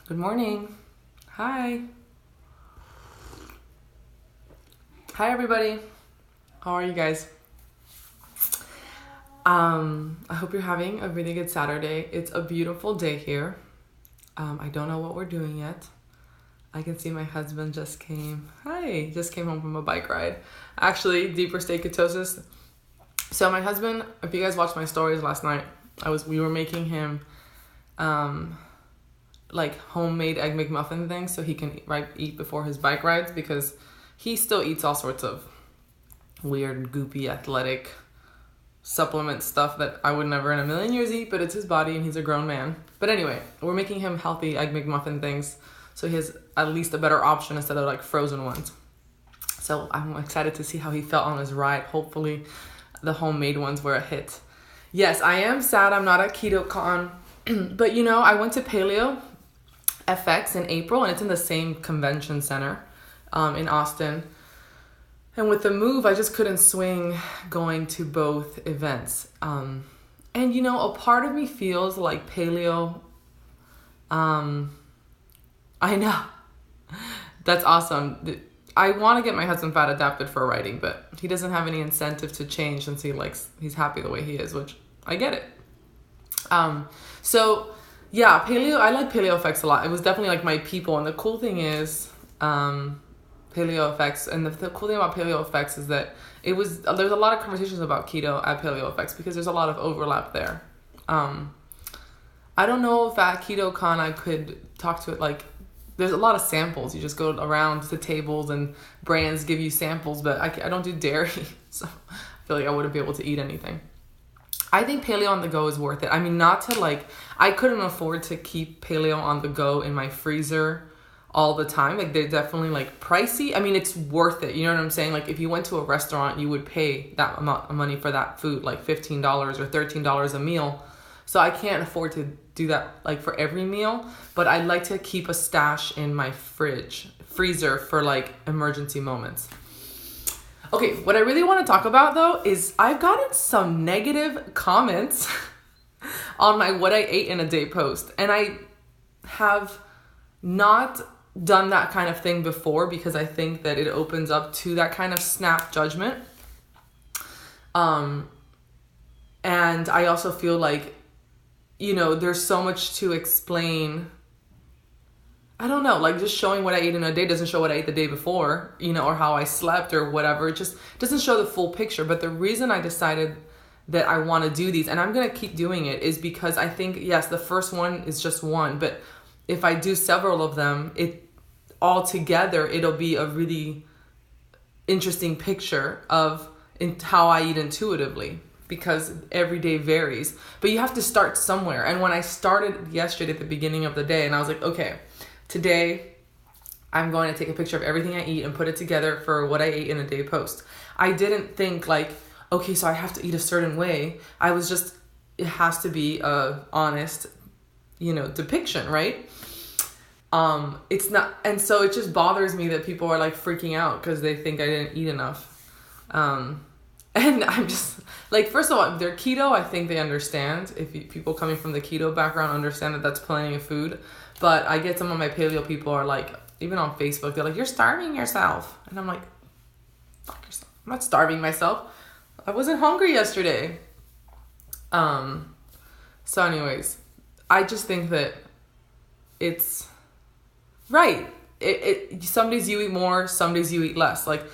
Good morning. Hi. Hi, everybody. How are you guys? I hope you're having a really good Saturday. It's a beautiful day here. I don't know what we're doing yet. I can see my husband just came home from a bike ride. Actually, deeper state ketosis. So my husband, if you guys watched my stories last night, we were making him like homemade egg McMuffin things so he can eat before his bike rides, because he still eats all sorts of weird, goopy, athletic supplement stuff that I would never in a million years eat, but it's his body and he's a grown man. But anyway, we're making him healthy egg McMuffin things so he has at least a better option instead of like frozen ones. So I'm excited to see how he felt on his ride. Hopefully the homemade ones were a hit. Yes, I am sad I'm not at KetoCon, but I went to Paleo FX in April, and it's in the same convention center in Austin. And with the move, I just couldn't swing going to both events. And a part of me feels like Paleo, I know, that's awesome. I want to get my husband fat adapted for riding, but he doesn't have any incentive to change since he's happy the way he is, which I get it. So yeah, Paleo, I like Paleo FX a lot. It was definitely like my people. And the cool thing is, Paleo FX, and the cool thing about Paleo FX is that there's a lot of conversations about keto at Paleo FX because there's a lot of overlap there. I don't know if at KetoCon I could talk to it, like, there's a lot of samples. You just go around to tables and brands give you samples, but I don't do dairy, so I feel like I wouldn't be able to eat anything. I think Paleo on the go is worth it. I mean, I couldn't afford to keep Paleo on the go in my freezer all the time. Like, they're definitely like pricey. I mean, it's worth it. You know what I'm saying? Like, if you went to a restaurant, you would pay that amount of money for that food, like $15 or $13 a meal. So I can't afford to do that like for every meal, but I like to keep a stash in my freezer for like emergency moments. Okay, what I really want to talk about though is I've gotten some negative comments on my what I ate in a day post. And I have not done that kind of thing before because I think that it opens up to that kind of snap judgment. And I also feel like, there's so much to explain. I don't know, like just showing what I ate in a day doesn't show what I ate the day before, or how I slept or whatever. It just doesn't show the full picture. But the reason I decided that I want to do these, and I'm going to keep doing it, is because I think, yes, the first one is just one. But if I do several of them, it'll be a really interesting picture of how I eat intuitively, because every day varies. But you have to start somewhere. And when I started yesterday at the beginning of the day, and I was like, okay, today, I'm going to take a picture of everything I eat and put it together for what I ate in a day post. I didn't think like, okay, so I have to eat a certain way. It has to be a honest, depiction, right? It's not, and so it just bothers me that people are like freaking out because they think I didn't eat enough. And I'm just like, first of all, if they're keto, I think they understand. People coming from the keto background understand that that's plenty of food. But I get some of my paleo people are like, even on Facebook, they're like, you're starving yourself. And I'm like, fuck yourself. I'm not starving myself. I wasn't hungry yesterday. So anyways, I just think that it's right. Some days you eat more, some days you eat less. Like,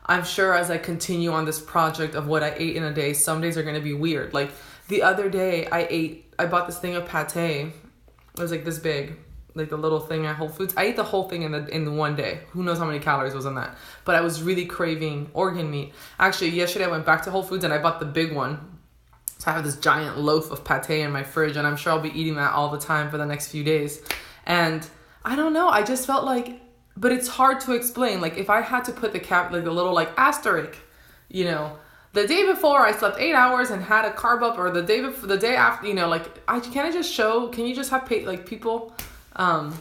I'm sure as I continue on this project of what I ate in a day, some days are going to be weird. Like the other day I bought this thing of pate. It was like this big, like the little thing at Whole Foods. I ate the whole thing in one day. Who knows how many calories was in that? But I was really craving organ meat. Actually, yesterday I went back to Whole Foods and I bought the big one. So I have this giant loaf of pate in my fridge, and I'm sure I'll be eating that all the time for the next few days. And I don't know, I just felt like, but it's hard to explain. Like if I had to put the little like asterisk, the day before I slept 8 hours and had a carb up, or the day before, the day after, can you just have people, how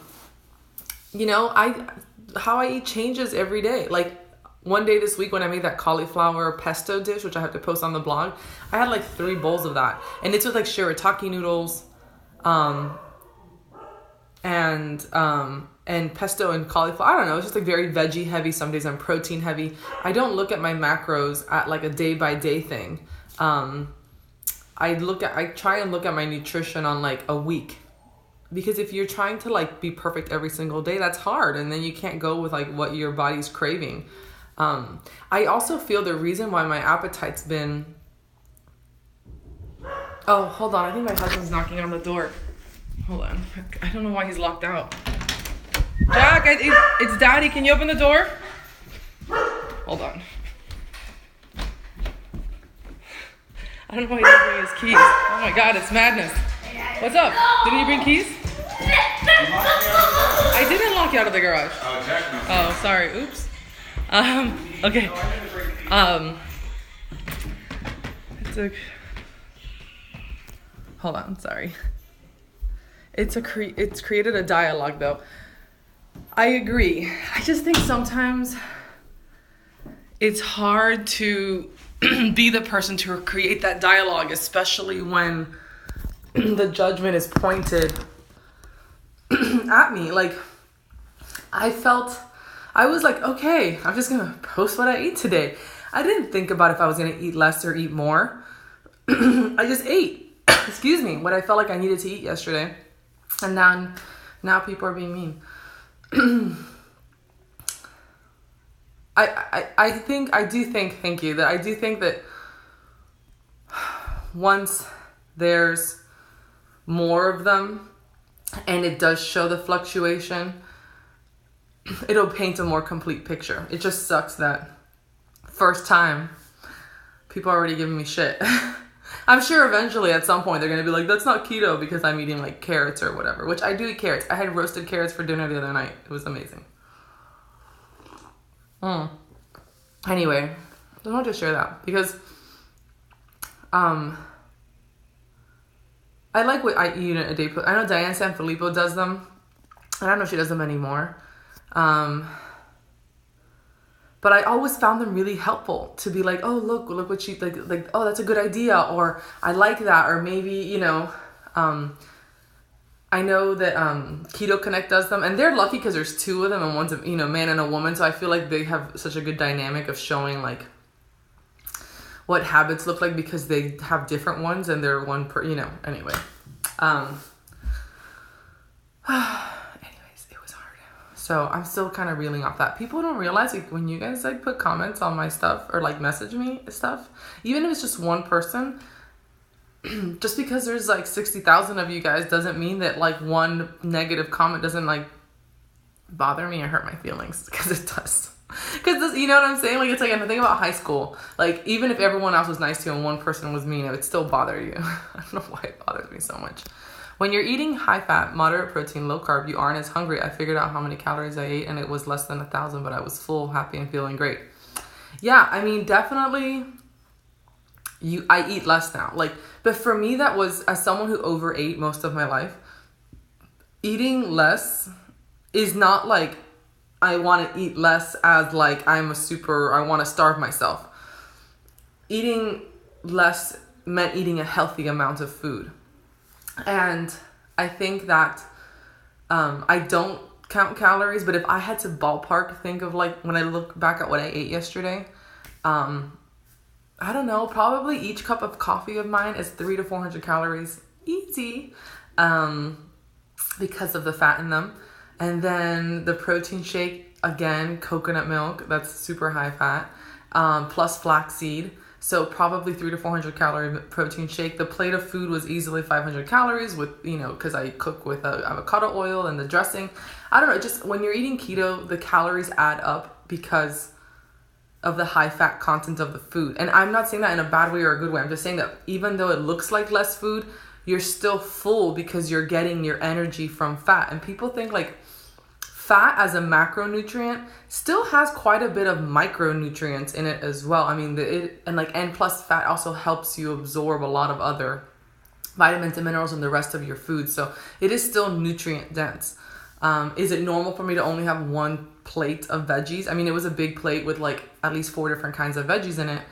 I eat changes every day. Like one day this week when I made that cauliflower pesto dish, which I have to post on the blog, I had like 3 bowls of that. And it's with like shirataki noodles, and pesto and cauliflower. I don't know. It's just like very veggie heavy. Some days I'm protein heavy. I don't look at my macros at like a day by day thing. I try and look at my nutrition on like a week, because if you're trying to like be perfect every single day, that's hard. And then you can't go with like what your body's craving. I also feel the reason why my appetite's been, oh, hold on. I think my husband's knocking on the door. Hold on. I don't know why he's locked out. Jack, it's Daddy. Can you open the door? Hold on. I don't know why he didn't bring his keys. Oh my God, it's madness. What's up? Didn't you bring keys? I didn't lock you out of the garage. Oh, sorry. Oops. Okay. Hold on. Sorry. It's created a dialogue though. I agree. I just think sometimes it's hard to be the person to create that dialogue, especially when the judgment is pointed at me. Like, I was like, okay, I'm just gonna post what I ate today. I didn't think about if I was gonna eat less or eat more. I just ate, excuse me, what I felt like I needed to eat yesterday. And now people are being mean. Thank you, that I do think that once there's more of them and it does show the fluctuation, it'll paint a more complete picture. It just sucks that first time people are already giving me shit. I'm sure eventually at some point they're going to be like, that's not keto because I'm eating like carrots or whatever, which I do eat carrots. I had roasted carrots for dinner the other night. It was amazing. Anyway, I wanted to share that because I like what I eat a day. I know Diane Sanfilippo does them. I don't know if she does them anymore. But I always found them really helpful to be like, oh, look what she, like, oh, that's a good idea. Or I like that. Or maybe, you know, I know that Keto Connect does them, and they're lucky because there's two of them and one's a, you know, man and a woman. So I feel like they have such a good dynamic of showing like what habits look like because they have different ones and they're one per, you know, anyway. Anyways, it was hard. So I'm still kind of reeling off that. People don't realize like when you guys like put comments on my stuff or like message me stuff, even if it's just one person, just because there's like 60,000 of you guys doesn't mean that like one negative comment doesn't like bother me or hurt my feelings, because it does. Because you know what I'm saying? Like, it's like, and the thing about high school, like even if everyone else was nice to you and one person was mean, it would still bother you. I don't know why it bothers me so much. When you're eating high fat, moderate protein, low carb, you aren't as hungry. I figured out how many calories I ate and it was less than 1,000, but I was full, happy, and feeling great. Yeah, I mean, definitely I eat less now. Like, but for me, that was, as someone who overate most of my life, eating less is not like I want to eat less as like I want to starve myself. Eating less meant eating a healthy amount of food. And I think that I don't count calories, but if I had to ballpark think of like when I look back at what I ate yesterday, I don't know, probably each cup of coffee of mine is 300 to 400 calories easy, because of the fat in them. And then the protein shake, again, coconut milk, that's super high fat, plus flaxseed. So probably 300 to 400 calorie protein shake. The plate of food was easily 500 calories with, you know, because I cook with avocado oil and the dressing. I don't know, just when you're eating keto, the calories add up because of the high fat content of the food. And I'm not saying that in a bad way or a good way. I'm just saying that even though it looks like less food, you're still full because you're getting your energy from fat. And people think like fat as a macronutrient still has quite a bit of micronutrients in it as well. I mean, and plus fat also helps you absorb a lot of other vitamins and minerals in the rest of your food. So it is still nutrient dense. Is it normal for me to only have one plate of veggies? I mean, it was a big plate with like at least 4 different kinds of veggies in it.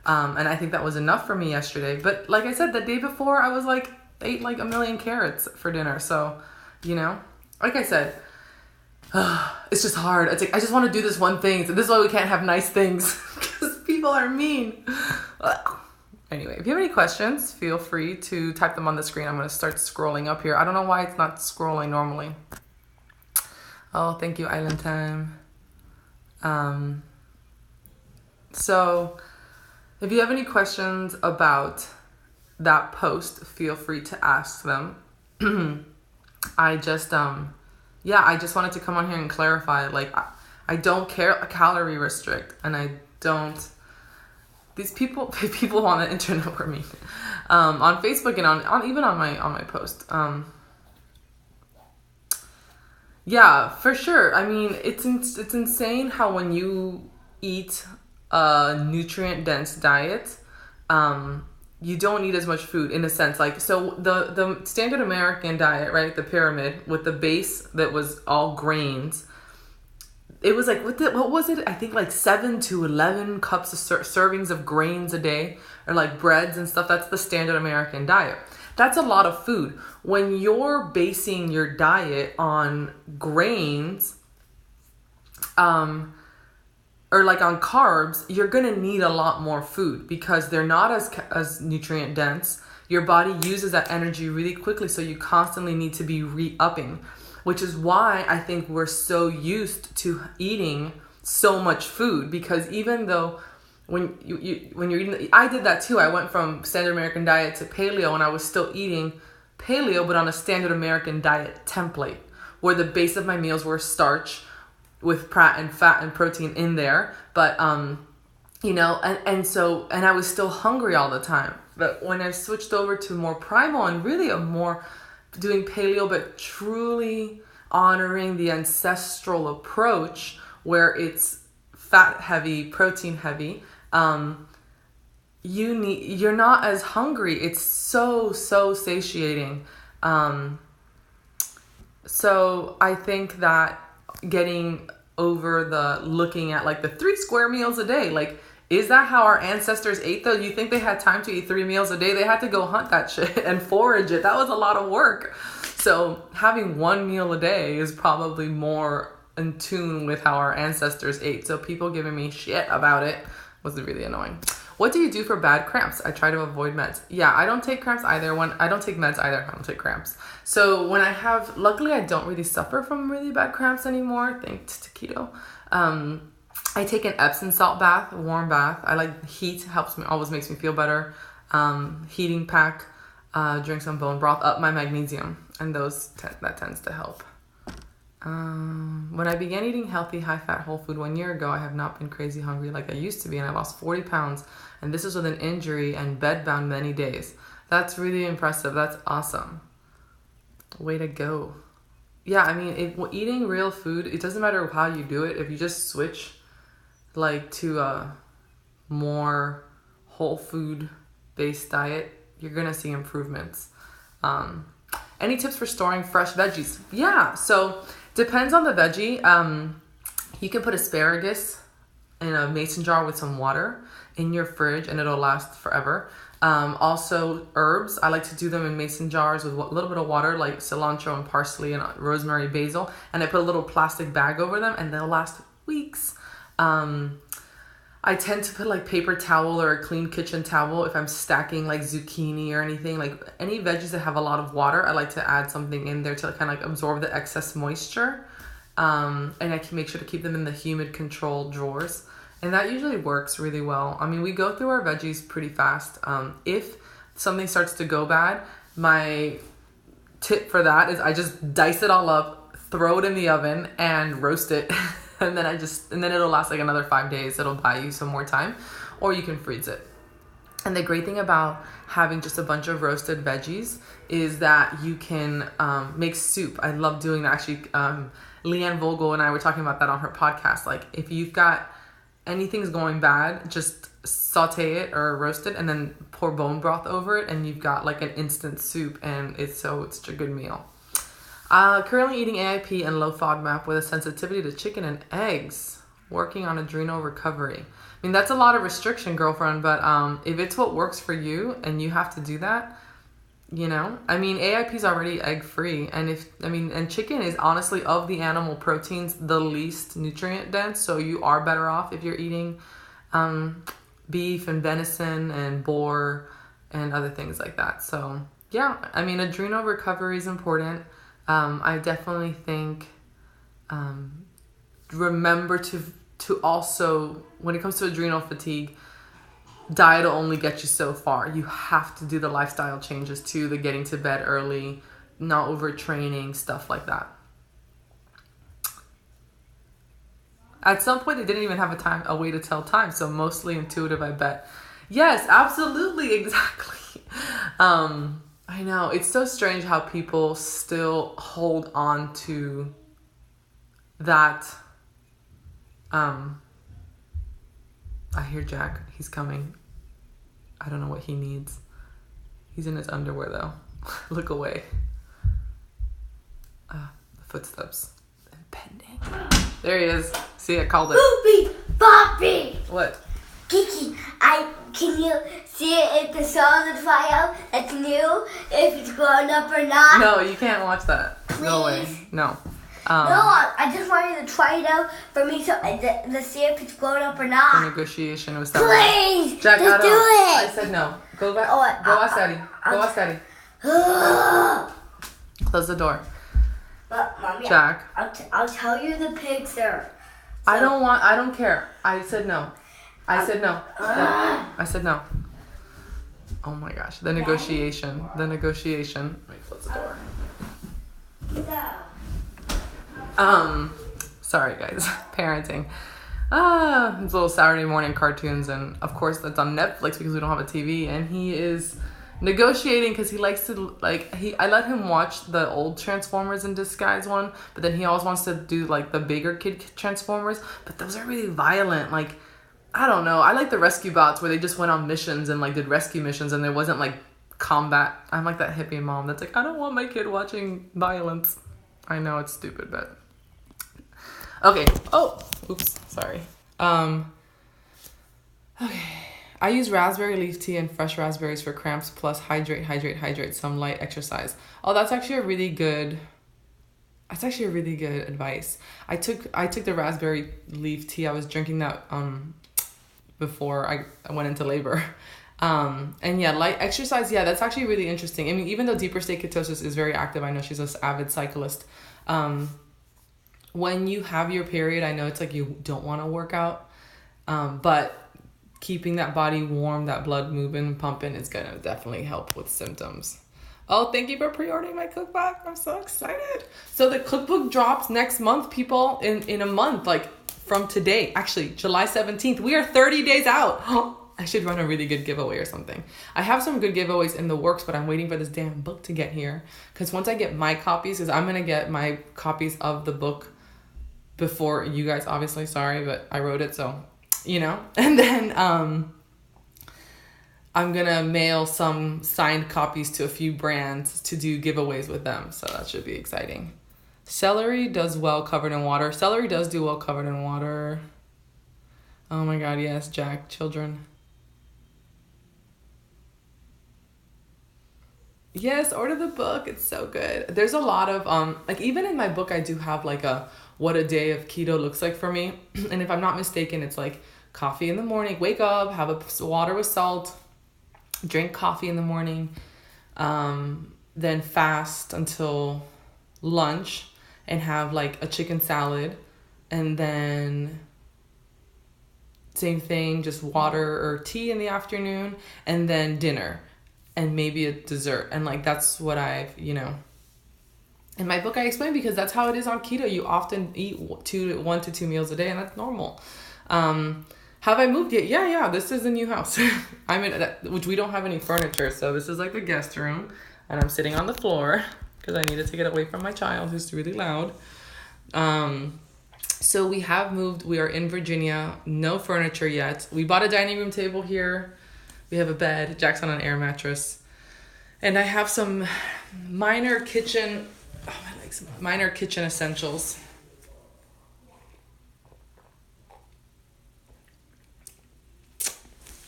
And I think that was enough for me yesterday. But like I said, the day before I was like, ate like 1 million carrots for dinner. So, you know, like I said, it's just hard. It's like, I just want to do this one thing. So this is why we can't have nice things, because people are mean. Anyway, if you have any questions, feel free to type them on the screen. I'm going to start scrolling up here. I don't know why it's not scrolling normally. Oh, thank you, Island Time. So if you have any questions about that post, feel free to ask them. I just wanted to come on here and clarify, like, I don't calorie restrict, and I don't, these people on the internet were mean, on Facebook and on even on my post. Yeah, for sure. I mean, it's insane how when you eat a nutrient-dense diet, you don't need as much food in a sense. Like, so the standard American diet, right? The pyramid with the base that was all grains. It was like, what was it? I think like 7 to 11 cups of servings of grains a day, or like breads and stuff. That's the standard American diet. That's a lot of food. When you're basing your diet on grains, or like on carbs, you're gonna need a lot more food because they're not as nutrient dense. Your body uses that energy really quickly, so you constantly need to be re-upping, which is why I think we're so used to eating so much food. Because even though when you're eating, I did that too. I went from standard American diet to paleo, and I was still eating paleo, but on a standard American diet template, where the base of my meals were starch with fat and protein in there. But, you know, and I was still hungry all the time. But when I switched over to more primal and really a more doing paleo, but truly honoring the ancestral approach where it's fat heavy, protein heavy, you're not as hungry. It's so satiating. So I think that getting over the looking at like the 3 square meals a day, like, is that how our ancestors ate though? You think they had time to eat 3 meals a day? They had to go hunt that shit and forage it. That was a lot of work. So having 1 meal a day is probably more in tune with how our ancestors ate. So people giving me shit about it was really annoying. What do you do for bad cramps? I try to avoid meds. Yeah, I don't take cramps either. I don't take meds either. I don't take cramps. So when I have, luckily I don't really suffer from really bad cramps anymore, thanks to keto. I take an Epsom salt bath, a warm bath. I like heat, helps me, always makes me feel better. Heating pack, drink some bone broth, up my magnesium, and that tends to help. When I began eating healthy, high-fat whole food 1 year ago, I have not been crazy hungry like I used to be, and I lost 40 pounds, and this was with an injury and bed-bound many days. That's really impressive. That's awesome. Way to go. Yeah, I mean, eating real food, it doesn't matter how you do it. If you just switch like to a more whole food based diet, you're gonna see improvements. Any tips for storing fresh veggies? Yeah, so depends on the veggie. You can put asparagus in a mason jar with some water in your fridge, and it'll last forever. Also herbs, I like to do them in mason jars with a little bit of water, like cilantro and parsley and rosemary, basil, and I put a little plastic bag over them, and they'll last weeks. I tend to put like paper towel or a clean kitchen towel if I'm stacking like zucchini or anything, like any veggies that have a lot of water. I like to add something in there to kind of like absorb the excess moisture. And I can make sure to keep them in the humid controlled drawers. And that usually works really well. I mean, we go through our veggies pretty fast. If something starts to go bad, my tip for that is I just dice it all up, throw it in the oven, and roast it. and then it'll last like another 5 days. It'll buy you some more time, or you can freeze it. And the great thing about having just a bunch of roasted veggies is that you can make soup. I love doing that. Actually, Leanne Vogel and I were talking about that on her podcast. Like, if you've got anything's going bad, just saute it or roast it and then pour bone broth over it, and you've got like an instant soup, and it's a good meal. Currently eating AIP and low FODMAP with a sensitivity to chicken and eggs. Working on adrenal recovery. I mean, that's a lot of restriction, girlfriend, but if it's what works for you and you have to do that, You know, I mean, AIP is already egg free, and and chicken is honestly of the animal proteins the least nutrient dense. So you are better off if you're eating beef and venison and boar and other things like that. So yeah, I mean, adrenal recovery is important. I definitely think remember to also, when it comes to adrenal fatigue, diet will only get you so far. You have to do the lifestyle changes too, the getting to bed early, not overtraining, stuff like that. At some point, they didn't even have a way to tell time, so mostly intuitive, I bet. Yes, absolutely, exactly. I know, it's so strange how people still hold on to that. I hear Jack. He's coming. I don't know what he needs. He's in his underwear though. Look away. The footsteps. Impending. There he is. See, I called it. Poopy Poppy! What? Kiki, can you see if the song is fire that's new, if it's grown up or not? No, you can't watch that. Please. No way. No. No, I just want you to try it out for me to see if it's grown up or The not. negotiation was that. Please! Jack, just do I it! said no. Go back. Oh, Go ask Daddy. Go ask Daddy. Close the door. But, Mommy, Jack. I'll tell you the picture. I don't care. I said no. I said no. I said no. Oh my gosh. The negotiation. The negotiation. Let me close the door. Sorry guys. Parenting. It's little Saturday morning cartoons, and of course that's on Netflix because we don't have a TV, and he is negotiating because he likes to, I let him watch the old Transformers in Disguise one, but then he always wants to do like the bigger kid Transformers, but those are really violent. Like, I don't know. I like the Rescue Bots where they just went on missions and like did rescue missions, and there wasn't like combat. I'm like that hippie mom that's like, I don't want my kid watching violence. I know it's stupid, but okay. Oh, oops, sorry. Okay. I use raspberry leaf tea and fresh raspberries for cramps, plus hydrate, some light exercise. Oh, that's actually a really good advice. I took the raspberry leaf tea. I was drinking that before I went into labor. And yeah, light exercise, yeah, that's actually really interesting. I mean, even though deeper state ketosis is very active, I know she's an avid cyclist. When you have your period, I know it's like you don't want to work out, but keeping that body warm, that blood moving, pumping is going to definitely help with symptoms. Oh, thank you for pre-ordering my cookbook. I'm so excited. So the cookbook drops next month, people, in a month, like from today, actually, July 17th. We are 30 days out. I should run a really good giveaway or something. I have some good giveaways in the works, but I'm waiting for this damn book to get here. Because once I get my copies, because I'm going to get my copies of the book before you guys, obviously, sorry, but I wrote it, so, you know. And then I'm going to mail some signed copies to a few brands to do giveaways with them. So that should be exciting. Celery does well covered in water. Celery does do well covered in water. Oh my God, yes, Jack, children. Yes, order the book. It's so good. There's a lot of, like even in my book, I do have like what a day of keto looks like for me. And if I'm not mistaken, it's like coffee in the morning, wake up, have a water with salt, drink coffee in the morning, then fast until lunch and have like a chicken salad, and then same thing, just water or tea in the afternoon, and then dinner and maybe a dessert. And like that's what I've, you know, in my book I explain, because that's how it is on keto. You often eat 1 to 2 meals a day, and that's normal. Have I moved yet? Yeah, this is a new house. I'm in, which we don't have any furniture, so this is like the guest room, and I'm sitting on the floor because I needed to get away from my child who's really loud. So we have moved. We are in Virginia. No furniture yet. We bought a dining room table here. We have a bed. Jack's on an air mattress, and I have some minor kitchen essentials.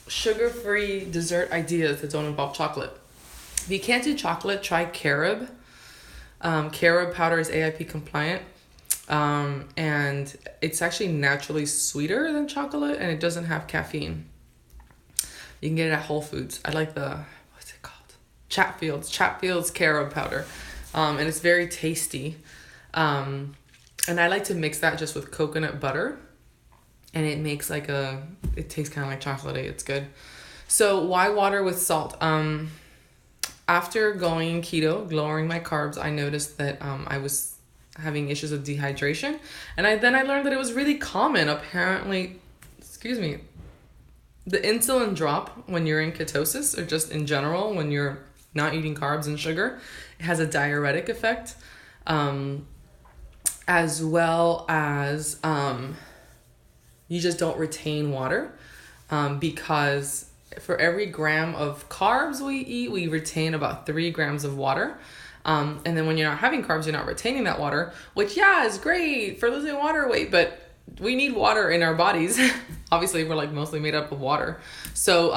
Sugar-free dessert ideas that don't involve chocolate. If you can't do chocolate, try carob. Carob powder is AIP compliant. And it's actually naturally sweeter than chocolate, and it doesn't have caffeine. You can get it at Whole Foods. I like what's it called? Chatfield's carob powder. And it's very tasty. And I like to mix that just with coconut butter. And it makes it tastes kind of like chocolatey. It's good. So why water with salt? After going keto, lowering my carbs, I noticed that I was having issues with dehydration. And then I learned that it was really common. Apparently, the insulin drop when you're in ketosis, or just in general when you're not eating carbs and sugar, it has a diuretic effect, as well as you just don't retain water, because for every gram of carbs we eat, we retain about 3 grams of water. And then when you're not having carbs, you're not retaining that water, which is great for losing water weight, but we need water in our bodies. Obviously, we're mostly made up of water. So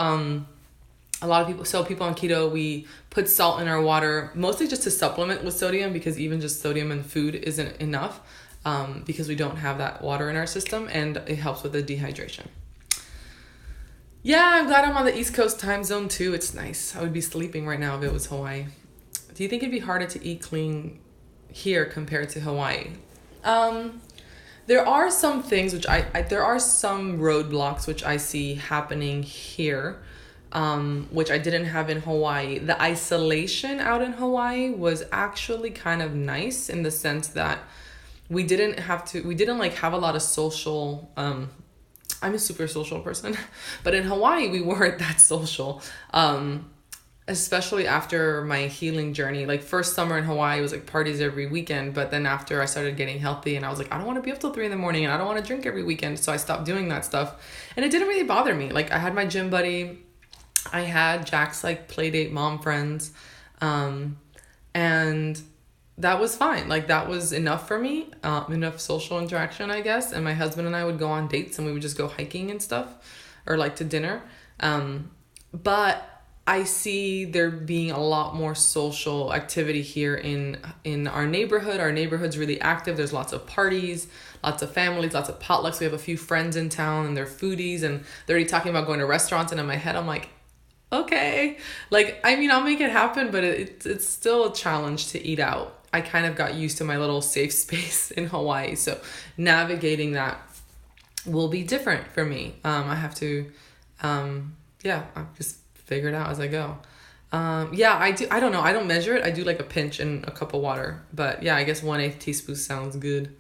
a lot of people on keto, we put salt in our water, mostly just to supplement with sodium, because even just sodium in food isn't enough, because we don't have that water in our system, and it helps with the dehydration. Yeah, I'm glad I'm on the East Coast time zone too. It's nice. I would be sleeping right now if it was Hawaii. Do you think it'd be harder to eat clean here compared to Hawaii? There are some things there are some roadblocks which I see happening here, which I didn't have in Hawaii. The isolation out in Hawaii was actually kind of nice, in the sense that we didn't have a lot of social, I'm a super social person, but in Hawaii we weren't that social. Especially after my healing journey. First summer in Hawaii was parties every weekend, but then after I started getting healthy, and I was I don't want to be up till 3 a.m, and I don't want to drink every weekend, so I stopped doing that stuff, and it didn't really bother me. I had my gym buddy, I had Jack's play date mom friends, and that was fine. That was enough for me, enough social interaction, I guess. And my husband and I would go on dates, and we would just go hiking and stuff, or to dinner. But I see there being a lot more social activity here in our neighborhood. Our neighborhood's really active. There's lots of parties, lots of families, lots of potlucks. We have a few friends in town, and they're foodies, and they're already talking about going to restaurants. And in my head, I'm okay. I'll make it happen, but it's still a challenge to eat out. I kind of got used to my little safe space in Hawaii. So navigating that will be different for me. I have to, I'll just figure it out as I go. I do. I don't know. I don't measure it. I do a pinch in a cup of water. But yeah, I guess 1/8 teaspoon sounds good.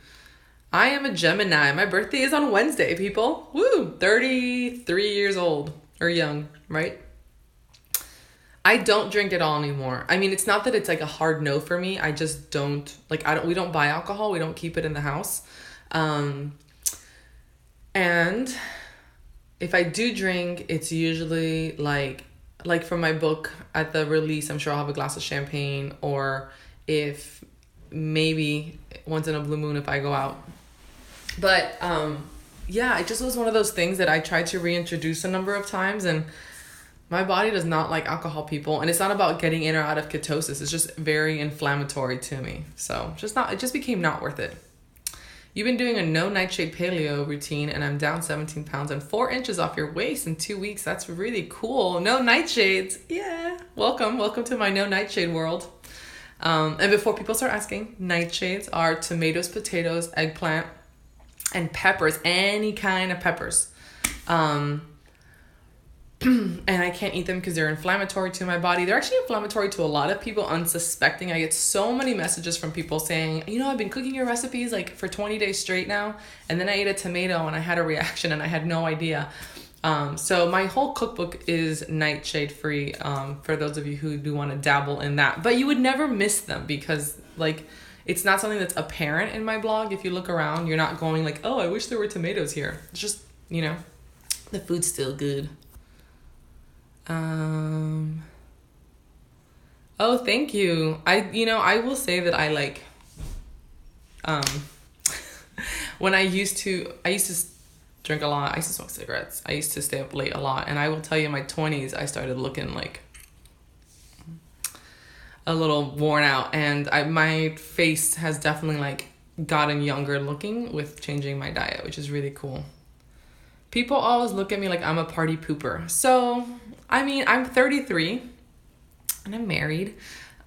I am a Gemini. My birthday is on Wednesday, people. Woo! 33 years old. Or young, right? I don't drink at all anymore. It's not that it's a hard no for me. I just don't, we don't buy alcohol. We don't keep it in the house. And if I do drink, it's usually from my book at the release, I'm sure I'll have a glass of champagne, or if maybe once in a blue moon if I go out. But it just was one of those things that I tried to reintroduce a number of times, and my body does not like alcohol, people. And it's not about getting in or out of ketosis. It's just very inflammatory to me. So it just became not worth it. You've been doing a no nightshade paleo routine, and I'm down 17 pounds and 4 inches off your waist in 2 weeks. That's really cool. No nightshades. Yeah. Welcome to my no nightshade world. And before people start asking, nightshades are tomatoes, potatoes, eggplant, and peppers. Any kind of peppers. And I can't eat them because they're inflammatory to my body. They're actually inflammatory to a lot of people unsuspecting. I get so many messages from people saying, I've been cooking your recipes for 20 days straight now, and then I ate a tomato and I had a reaction and I had no idea. So my whole cookbook is nightshade free, for those of you who do want to dabble in that. But you would never miss them because it's not something that's apparent in my blog. If you look around, you're not going oh, I wish there were tomatoes here. It's just, the food's still good. Oh, thank you. I will say that I when I used to drink a lot. I used to smoke cigarettes. I used to stay up late a lot. And I will tell you, in my 20s, I started looking a little worn out, and my face has definitely like gotten younger looking with changing my diet, which is really cool. People always look at me like I'm a party pooper. So, I mean, I'm 33 and I'm married.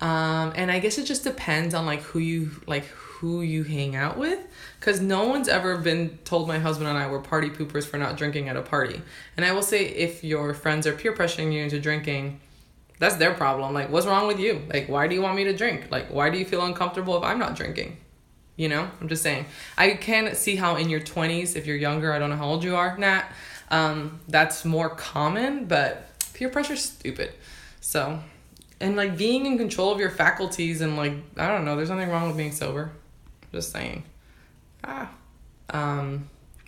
And I guess it just depends on like who you hang out with, because no one's ever been told my husband and I were party poopers for not drinking at a party. And I will say, if your friends are peer pressuring you into drinking, that's their problem. Like, what's wrong with you? Like, why do you want me to drink? Like, why do you feel uncomfortable if I'm not drinking? You know, I'm just saying. I can see how in your 20s, if you're younger, I don't know how old you are, Nat, that's more common, but peer pressure's stupid. So, and like being in control of your faculties and like, I don't know, there's nothing wrong with being sober. Just saying.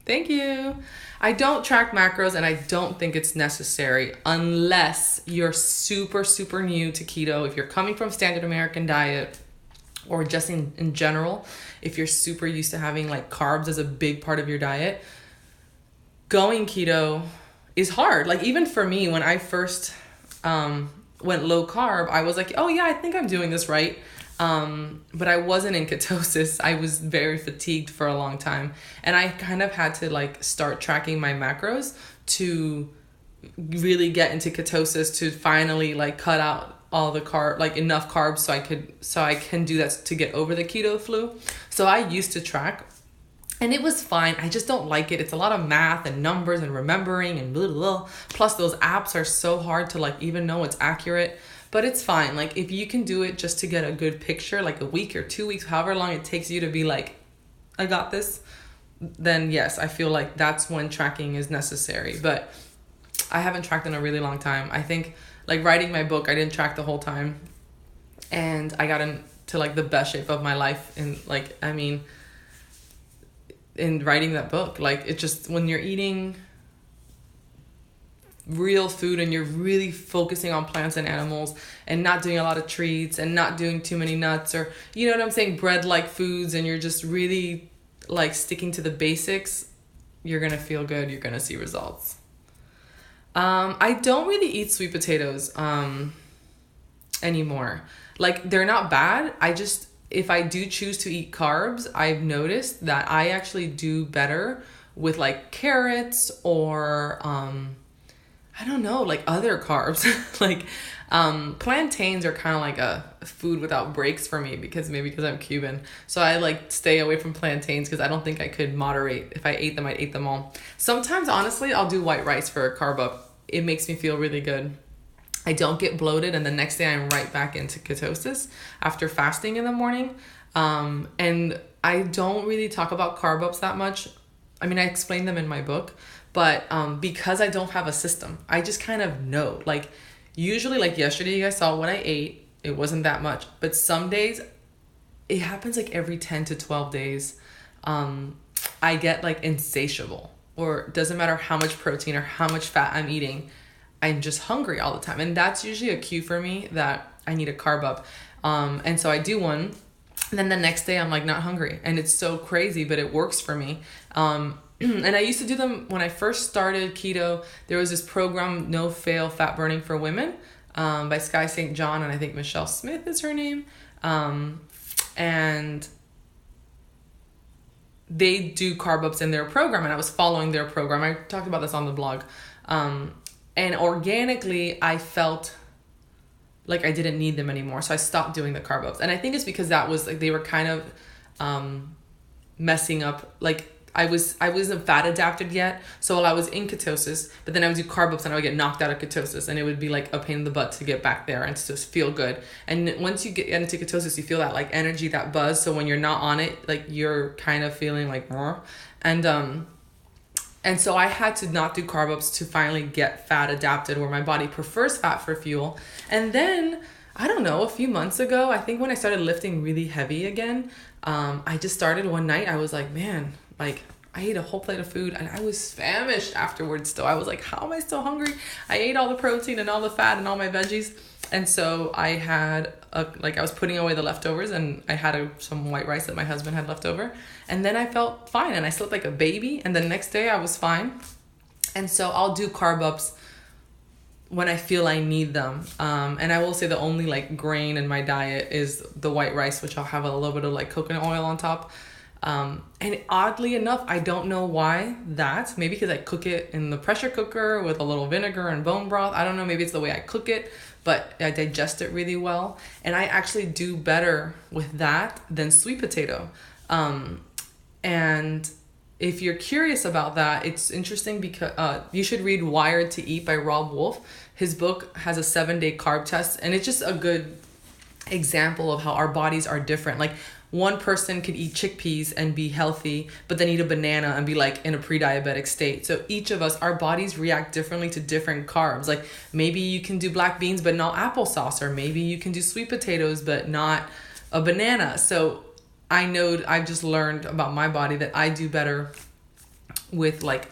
Thank you. I don't track macros, and I don't think it's necessary unless you're super, super new to keto. If you're coming from standard American diet, or just in general, if you're super used to having like carbs as a big part of your diet, going keto is hard. Like even for me, when I first went low carb, I was like, oh yeah, I think I'm doing this right. But I wasn't in ketosis. I was very fatigued for a long time. And I kind of had to like start tracking my macros to really get into ketosis, to finally like cut out all the like enough carbs so I can do that to get over the keto flu. So I used to track, and it was fine. I just don't like it. It's a lot of math and numbers and remembering and blah, blah, blah. Plus those apps are so hard to like even know it's accurate. But it's fine. Like if you can do it just to get a good picture, like a week or 2 weeks, however long it takes you to be like, I got this, then yes, I feel like that's when tracking is necessary. But I haven't tracked in a really long time. I think like writing my book, I didn't track the whole time. And I got into like the best shape of my life. And like, I mean, in writing that book, like it just, when you're eating real food and you're really focusing on plants and animals and not doing a lot of treats and not doing too many nuts, or you know what I'm saying, bread like foods, and you're just really like sticking to the basics, you're gonna feel good, you're gonna see results. I don't really eat sweet potatoes anymore. Like they're not bad. If I do choose to eat carbs, I've noticed that I actually do better with like carrots or I don't know, like other carbs. Like plantains are kind of like a food without breaks for me, because I'm Cuban. So I like stay away from plantains because I don't think I could moderate. If I ate them, I'd eat them all. Sometimes, honestly, I'll do white rice for a carb up. It makes me feel really good. I don't get bloated, and the next day I'm right back into ketosis after fasting in the morning. And I don't really talk about carb ups that much. I mean, I explain them in my book, but because I don't have a system, I just kind of know. Like usually, like yesterday, you guys saw what I ate. It wasn't that much, but some days it happens like every 10 to 12 days. I get like insatiable, or it doesn't matter how much protein or how much fat I'm eating, I'm just hungry all the time. And that's usually a cue for me that I need a carb up. And so I do one, and then the next day I'm like not hungry. And it's so crazy, but it works for me. And I used to do them when I first started keto. There was this program, No Fail Fat Burning for Women, by Sky St. John, and I think Michelle Smith is her name. And they do carb ups in their program, and I was following their program. I talked about this on the blog. And organically, I felt like I didn't need them anymore. So I stopped doing the carb ups. And I think it's because that was like, they were kind of messing up. Like I wasn't fat adapted yet. So while I was in ketosis, but then I would do carb ups and I would get knocked out of ketosis, and it would be like a pain in the butt to get back there and to feel good. And once you get into ketosis, you feel that like energy, that buzz. So when you're not on it, like you're kind of feeling like more. And so I had to not do carb ups to finally get fat adapted, where my body prefers fat for fuel. And then, I don't know, a few months ago, I think when I started lifting really heavy again, I just started one night. I was like, man, like I ate a whole plate of food and I was famished afterwards still. I was like, how am I still hungry? I ate all the protein and all the fat and all my veggies. And so I had I was putting away the leftovers, and I had some white rice that my husband had left over. And then I felt fine, and I slept like a baby. And the next day I was fine. And so I'll do carb ups when I feel I need them. And I will say the only like grain in my diet is the white rice, which I'll have a little bit of like coconut oil on top. And oddly enough, I don't know why that. Maybe because I cook it in the pressure cooker with a little vinegar and bone broth. I don't know. Maybe it's the way I cook it, but I digest it really well. And I actually do better with that than sweet potato. And if you're curious about that, it's interesting because you should read Wired to Eat by Rob Wolf. His book has a 7-day carb test, and it's just a good example of how our bodies are different. Like, one person could eat chickpeas and be healthy, but then eat a banana and be like in a pre-diabetic state. So each of us, our bodies react differently to different carbs. Like, maybe you can do black beans but not applesauce, or maybe you can do sweet potatoes but not a banana. So I know I've just learned about my body that I do better with like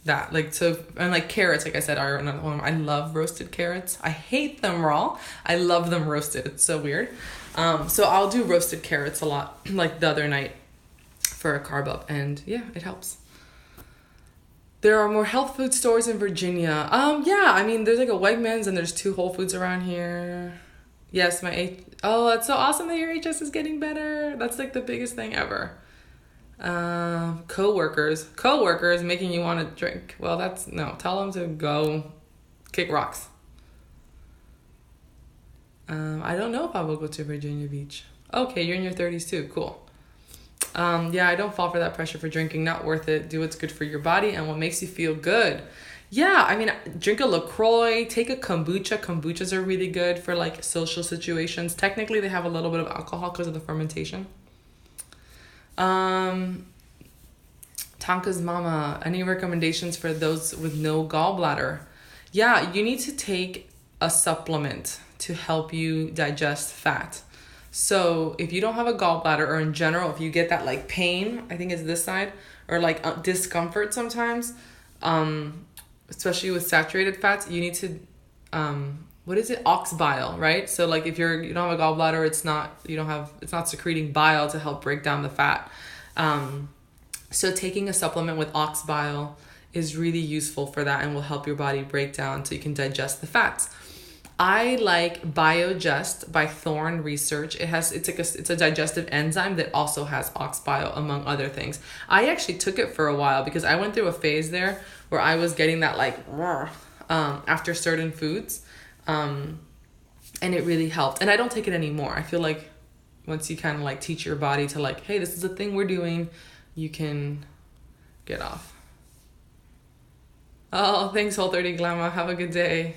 that. Like, so, and like carrots, like I said, are another one. I love roasted carrots. I hate them raw. I love them roasted. It's so weird. So I'll do roasted carrots a lot, like the other night for a carb up, and yeah, it helps. There are more health food stores in Virginia. Yeah, I mean, there's like a Wegmans and there's 2 Whole Foods around here. Yes, oh, that's so awesome that your HS is getting better. That's like the biggest thing ever. Coworkers making you want to drink. Well, no, tell them to go kick rocks. I don't know if I will go to Virginia Beach. Okay, you're in your 30s too. Cool. Yeah, I don't fall for that pressure for drinking. Not worth it. Do what's good for your body and what makes you feel good. Yeah, I mean, drink a LaCroix, take a kombucha. Kombuchas are really good for like social situations. Technically, they have a little bit of alcohol because of the fermentation. Tanka's mama, any recommendations for those with no gallbladder? Yeah, you need to take a supplement to help you digest fat. So if you don't have a gallbladder, or in general, if you get that like pain, I think it's this side, or like discomfort sometimes, especially with saturated fats, you need to, what is it? Ox bile, right? So like if you don't have a gallbladder, it's not secreting bile to help break down the fat. So taking a supplement with ox bile is really useful for that and will help your body break down so you can digest the fats. I like Biogest by Thorne Research. It's a digestive enzyme that also has ox bile, among other things. I actually took it for a while because I went through a phase there where I was getting that like after certain foods, and it really helped. And I don't take it anymore. I feel like once you kind of like teach your body to like, hey, this is a thing we're doing, you can get off. Oh, thanks, Whole30 Glamour. Have a good day.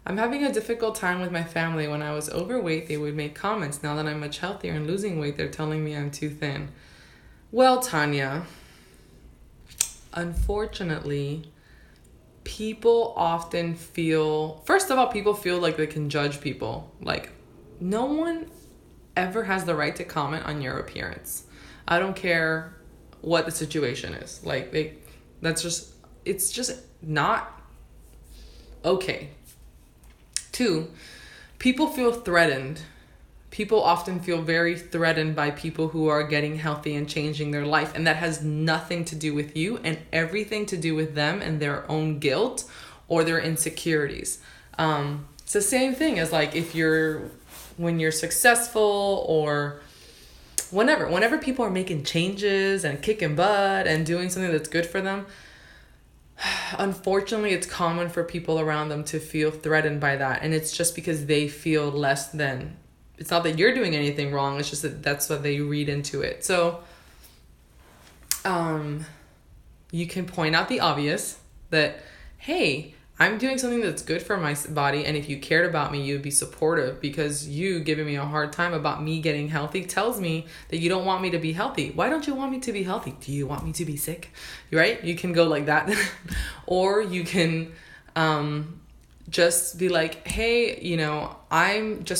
I'm having a difficult time with my family. When I was overweight, they would make comments. Now that I'm much healthier and losing weight, they're telling me I'm too thin. Well, Tanya, unfortunately, people often feel, first of all, people feel like they can judge people. Like, no one ever has the right to comment on your appearance. I don't care what the situation is. Like, it's just not okay. 2, people feel threatened. People often feel very threatened by people who are getting healthy and changing their life. And that has nothing to do with you and everything to do with them and their own guilt or their insecurities. It's the same thing as like when you're successful or whenever people are making changes and kicking butt and doing something that's good for them, unfortunately, it's common for people around them to feel threatened by that. And it's just because they feel less than. It's not that you're doing anything wrong. It's just that that's what they read into it. So you can point out the obvious that, hey, I'm doing something that's good for my body. And if you cared about me, you'd be supportive, because you giving me a hard time about me getting healthy tells me that you don't want me to be healthy. Why don't you want me to be healthy? Do you want me to be sick? Right? You can go like that. Or you can just be like, hey,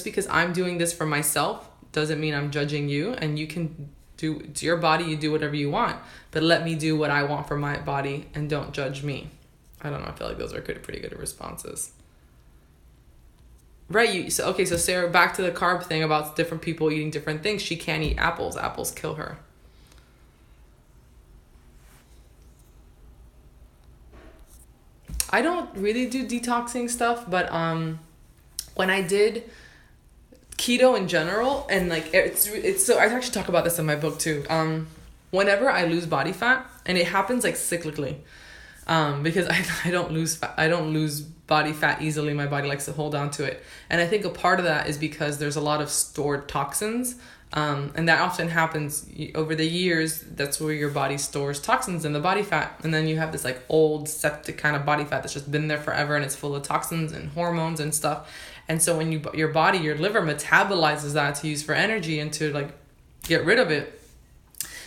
because I'm doing this for myself doesn't mean I'm judging you, and you can do, it's your body, you do whatever you want, but let me do what I want for my body and don't judge me. I don't know. I feel like those are pretty good responses. Right. So Sarah, back to the carb thing about different people eating different things. She can't eat apples. Apples kill her. I don't really do detoxing stuff, but when I did keto in general, and like it's so I actually talk about this in my book too. Whenever I lose body fat, and it happens like cyclically, because I don't lose body fat easily. My body likes to hold on to it, and I think a part of that is because there's a lot of stored toxins. And that often happens over the years. That's where your body stores toxins in the body fat. And then you have this like old septic kind of body fat that's just been there forever, and it's full of toxins and hormones and stuff. And so when your liver metabolizes that to use for energy and to like get rid of it,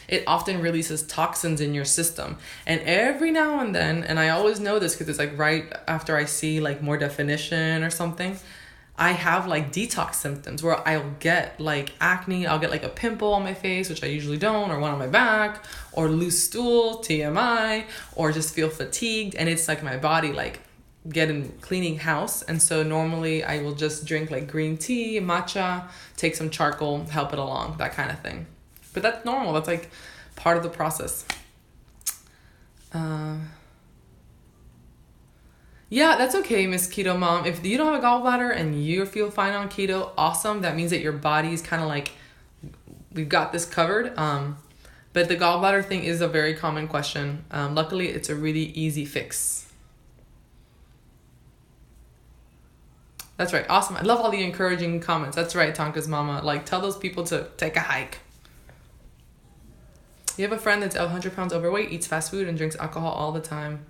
it often releases toxins in your system. And every now and then, and I always know this because it's like right after I see like more definition or something, I have like detox symptoms where I'll get like acne, I'll get like a pimple on my face, which I usually don't, or one on my back, or loose stool, TMI, or just feel fatigued. And it's like my body like cleaning house. And so normally I will just drink like green tea, matcha, take some charcoal, help it along, that kind of thing. But that's normal. That's like part of the process. Yeah, that's okay, Miss Keto Mom. If you don't have a gallbladder and you feel fine on keto, awesome. That means that your body's kind of like, we've got this covered. But the gallbladder thing is a very common question. Luckily, it's a really easy fix. That's right. Awesome. I love all the encouraging comments. That's right, Tonka's mama. Like, tell those people to take a hike. You have a friend that's 100 pounds overweight, eats fast food, and drinks alcohol all the time.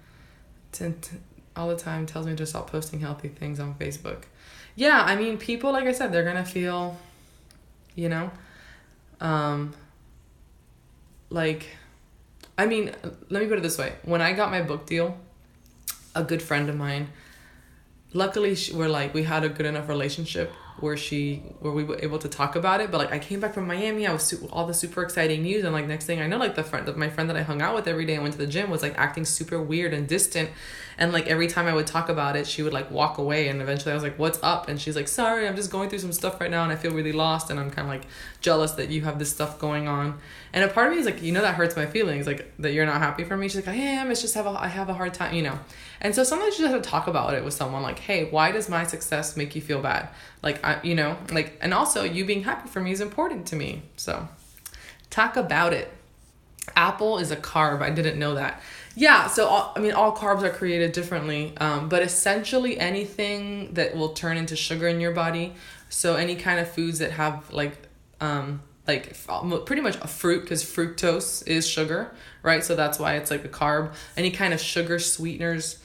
All the time, tells me to stop posting healthy things on Facebook. Yeah, I mean, people, like I said, they're gonna feel, you know, like, I mean, let me put it this way. When I got my book deal, a good friend of mine, luckily we had a good enough relationship where we were able to talk about it. But like, I came back from Miami, I was all the super exciting news, and like next thing I know, like my friend that I hung out with every day and went to the gym was like acting super weird and distant. And like every time I would talk about it, she would like walk away, and eventually I was like, what's up? And she's like, sorry, I'm just going through some stuff right now and I feel really lost, and I'm kind of like jealous that you have this stuff going on. And a part of me is like, that hurts my feelings, like that you're not happy for me. She's like, I am, it's just I have a hard time, And so sometimes you just have to talk about it with someone, like, hey, why does my success make you feel bad? Like, and also you being happy for me is important to me. So talk about it. Apple is a carb. I didn't know that. Yeah. So, all carbs are created differently. But essentially anything that will turn into sugar in your body. So any kind of foods that have pretty much a fruit, because fructose is sugar, right? So that's why it's like a carb. Any kind of sugar sweeteners,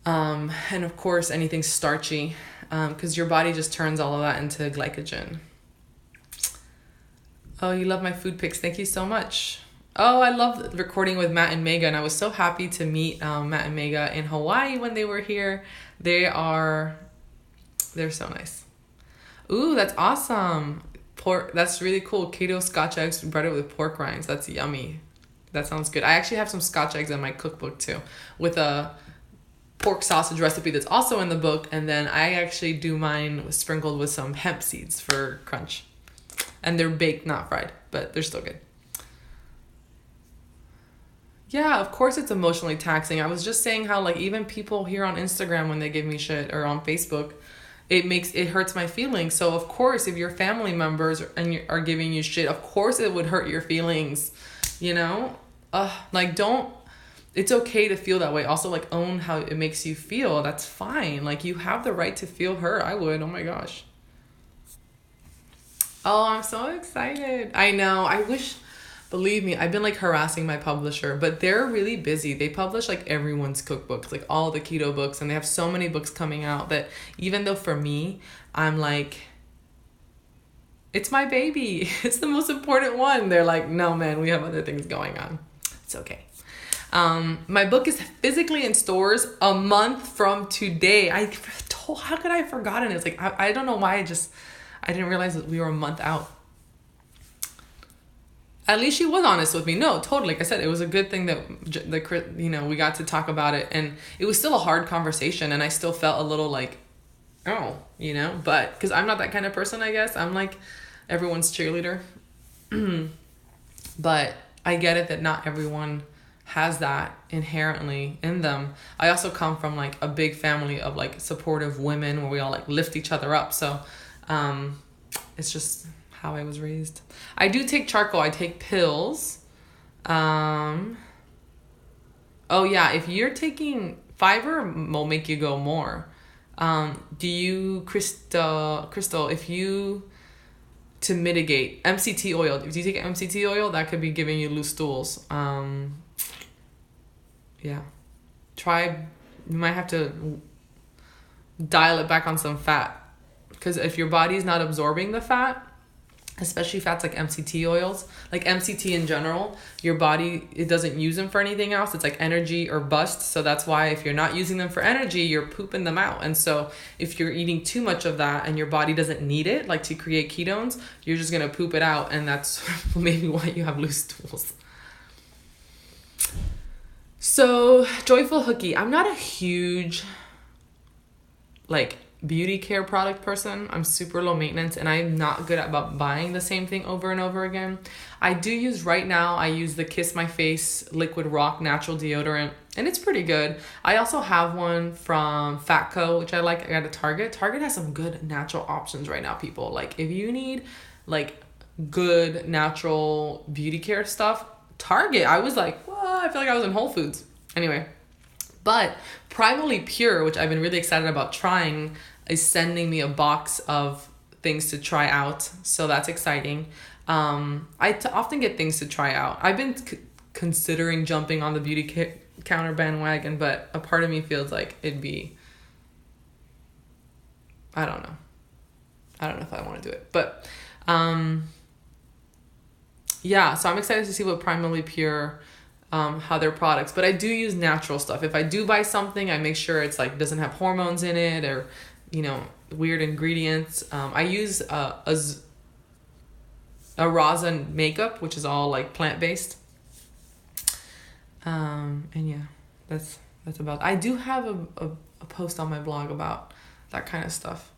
and of course anything starchy, because your body just turns all of that into glycogen. Oh, you love my food pics. Thank you so much. Oh, I love recording with Matt and Mega, and I was so happy to meet Matt and Mega in Hawaii when they were here. They're so nice. Ooh, that's awesome. Pork, that's really cool. Keto Scotch eggs breaded with pork rinds. That's yummy. That sounds good. I actually have some Scotch eggs in my cookbook too, with a pork sausage recipe that's also in the book. And then I actually do mine sprinkled with some hemp seeds for crunch. And they're baked, not fried, but they're still good. Yeah, of course it's emotionally taxing. I was just saying how like even people here on Instagram, when they give me shit, or on Facebook, it hurts my feelings. So of course, if your family members are giving you shit, of course it would hurt your feelings, it's okay to feel that way. Also, like, own how it makes you feel. That's fine. Like, you have the right to feel hurt. I would. Oh my gosh. Oh, I'm so excited. I know. Believe me, I've been like harassing my publisher, but they're really busy. They publish like everyone's cookbooks, like all the keto books, and they have so many books coming out that even though for me, I'm like, it's my baby. It's the most important one. They're like, no, man, we have other things going on. It's okay. My book is physically in stores a month from today. How could I have forgotten? It's like, I don't know why I didn't realize that we were a month out. At least she was honest with me. No, totally. Like I said, it was a good thing that we got to talk about it, and it was still a hard conversation, and I still felt a little like, but because I'm not that kind of person, I guess. I'm like everyone's cheerleader. But I get it that not everyone has that inherently in them. I also come from like a big family of like supportive women where we all like lift each other up. So it's just how I was raised. I do take charcoal. I take pills. Oh yeah, if you're taking fiber, will make you go more. Do you, Crystal, if you, to mitigate MCT oil, if you take MCT oil, that could be giving you loose stools. Yeah. You might have to dial it back on some fat. Because if your body's not absorbing the fat, especially fats like MCT oils, like MCT in general, your body, it doesn't use them for anything else. It's like energy or bust. So that's why if you're not using them for energy, you're pooping them out. And so if you're eating too much of that and your body doesn't need it, like to create ketones, you're just going to poop it out. And that's maybe why you have loose stools. So Joyful Hookie, I'm not a huge like beauty care product person. I'm super low maintenance and I'm not good about buying the same thing over and over again. I use the Kiss My Face Liquid Rock Natural Deodorant and it's pretty good. I also have one from Fatco, which I like. I got at Target. Target has some good natural options right now, people. Like if you need like good natural beauty care stuff, Target, I was like, well, I feel like I was in Whole Foods. Anyway, but Primally Pure, which I've been really excited about trying, is sending me a box of things to try out. So that's exciting. I often get things to try out. I've been considering jumping on the beauty counter bandwagon, but a part of me feels like it'd be, I don't know if I want to do it. But yeah, so I'm excited to see what Primally Pure, how their products, but I do use natural stuff. If I do buy something, I make sure it's like doesn't have hormones in it or, you know, weird ingredients. I use a rosin makeup, which is all like plant-based. And yeah, that's about. I do have a post on my blog about that kind of stuff.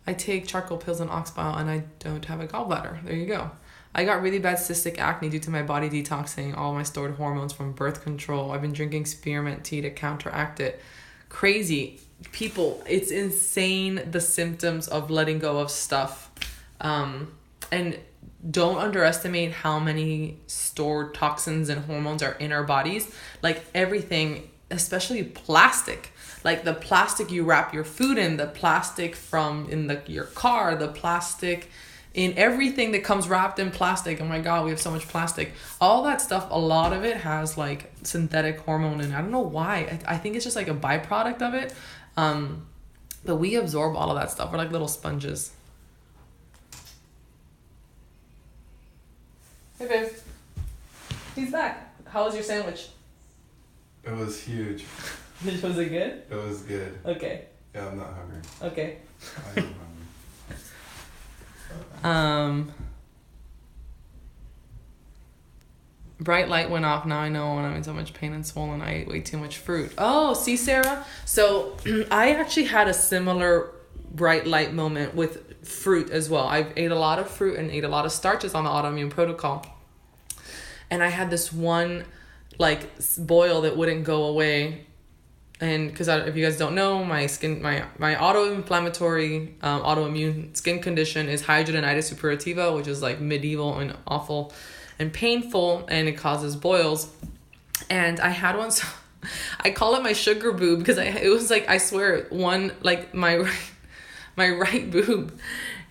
I take charcoal pills and ox bile, and I don't have a gallbladder. There you go. I got really bad cystic acne due to my body detoxing all my stored hormones from birth control. I've been drinking spearmint tea to counteract it. Crazy. People, it's insane the symptoms of letting go of stuff. And don't underestimate how many stored toxins and hormones are in our bodies. Like everything, especially plastic. Like the plastic you wrap your food in, the plastic from your car, the plastic in everything that comes wrapped in plastic. Oh my God, we have so much plastic. All that stuff, a lot of it has like synthetic hormone and I don't know why. I think it's just like a byproduct of it. But we absorb all of that stuff. We're like little sponges. Hey babe. He's back. How was your sandwich? It was huge. Was it good? It was good. Okay. Yeah, I'm not hungry. Okay. I am hungry. Bright light went off. Now I know when I'm in so much pain and swollen, I ate way too much fruit. Oh, see, Sarah? So I actually had a similar bright light moment with fruit as well. I ate a lot of fruit and ate a lot of starches on the autoimmune protocol. And I had this one like boil that wouldn't go away. And because if you guys don't know, my auto-inflammatory autoimmune skin condition is hidradenitis suppurativa, which is like medieval and awful and painful, and it causes boils. And I had one, so I call it my sugar boob because it was like, I swear, one, like my right boob.